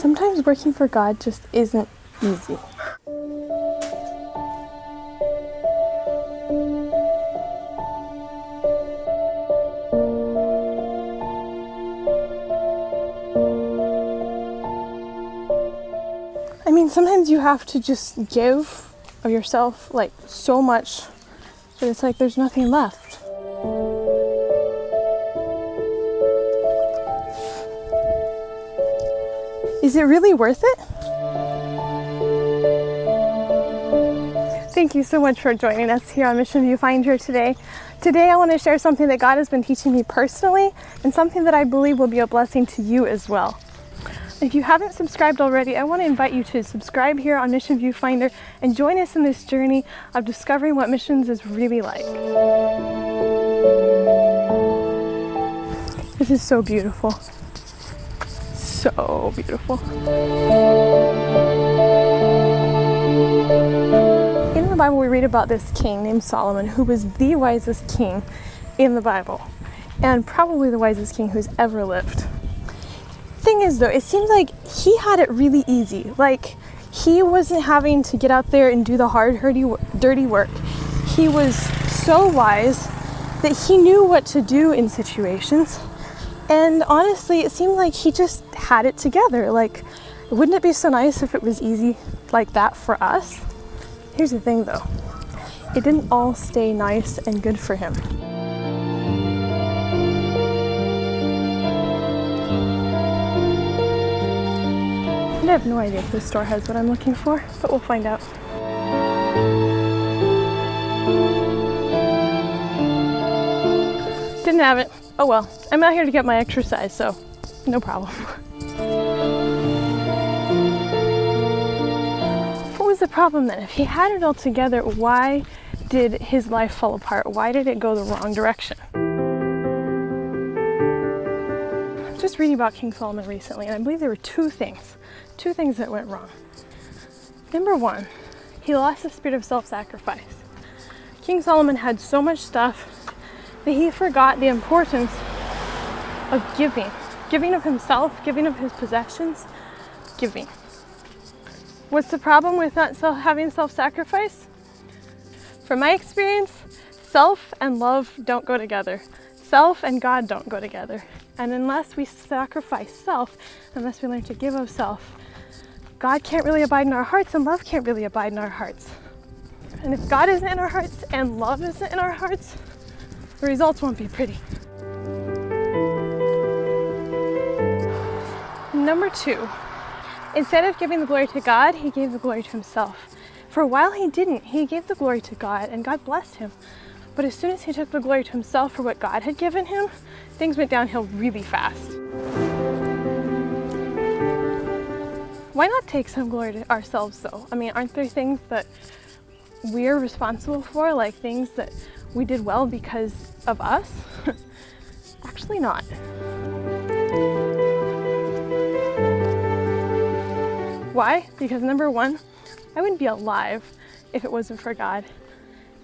sometimes working for God just isn't easy. I mean, sometimes you have to just give of yourself like so much that it's like there's nothing left. Is it really worth it? Thank you so much for joining us here on MissionViewfinder today. Today I want to share something that God has been teaching me personally and something that I believe will be a blessing to you as well. If you haven't subscribed already, I want to invite you to subscribe here on Mission Viewfinder and join us in this journey of discovering what missions is really like. This is so beautiful. So beautiful. In the Bible, we read about this king named Solomon, who was the wisest king in the Bible, and probably the wisest king who's ever lived. Thing is though, it seems like he had it really easy. Like, he wasn't having to get out there and do the hard, dirty work. He was so wise that he knew what to do in situations. And honestly, it seemed like he just had it together. Like, wouldn't it be so nice if it was easy like that for us? Here's the thing though, it didn't all stay nice and good for him. I have no idea if this store has what I'm looking for, but we'll find out. Didn't have it. Oh well, I'm out here to get my exercise, so no problem. What was the problem then? If he had it all together, why did his life fall apart? Why did it go the wrong direction? I was just reading about King Solomon recently, and I believe there were two things that went wrong. Number one, he lost the spirit of self-sacrifice. King Solomon had so much stuff that he forgot the importance of giving of himself, giving of his possessions, giving. What's the problem with not having self-sacrifice? From my experience, self and love don't go together. Self and God don't go together. And unless we sacrifice self, unless we learn to give of self, God can't really abide in our hearts and love can't really abide in our hearts. And if God isn't in our hearts and love isn't in our hearts, the results won't be pretty. Number two, instead of giving the glory to God, he gave the glory to himself. For a while he didn't. He gave the glory to God and God blessed him. But as soon as he took the glory to himself for what God had given him, things went downhill really fast. Why not take some glory to ourselves though? I mean, aren't there things that we're responsible for, like things that we did well because of us? Actually not. Why? Because number one, I wouldn't be alive if it wasn't for God.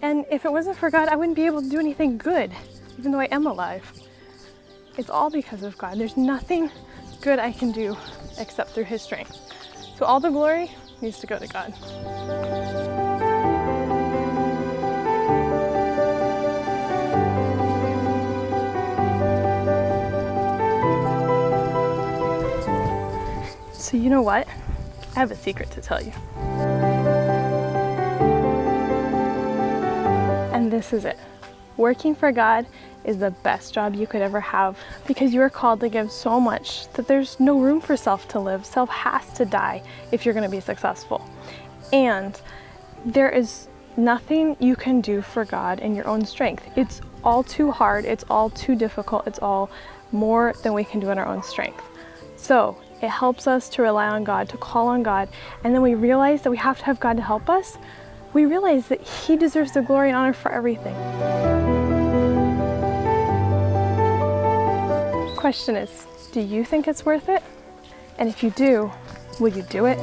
And if it wasn't for God, I wouldn't be able to do anything good, even though I am alive. It's all because of God. There's nothing good I can do except through his strength. So all the glory needs to go to God. So you know what? I have a secret to tell you. And this is it. Working for God is the best job you could ever have because you are called to give so much that there's no room for self to live. Self has to die if you're going to be successful. And there is nothing you can do for God in your own strength. It's all too hard. It's all too difficult. It's all more than we can do in our own strength. So it helps us to rely on God, to call on God. And then we realize that we have to have God to help us. We realize that he deserves the glory and honor for everything. Question is, do you think it's worth it? And if you do, will you do it?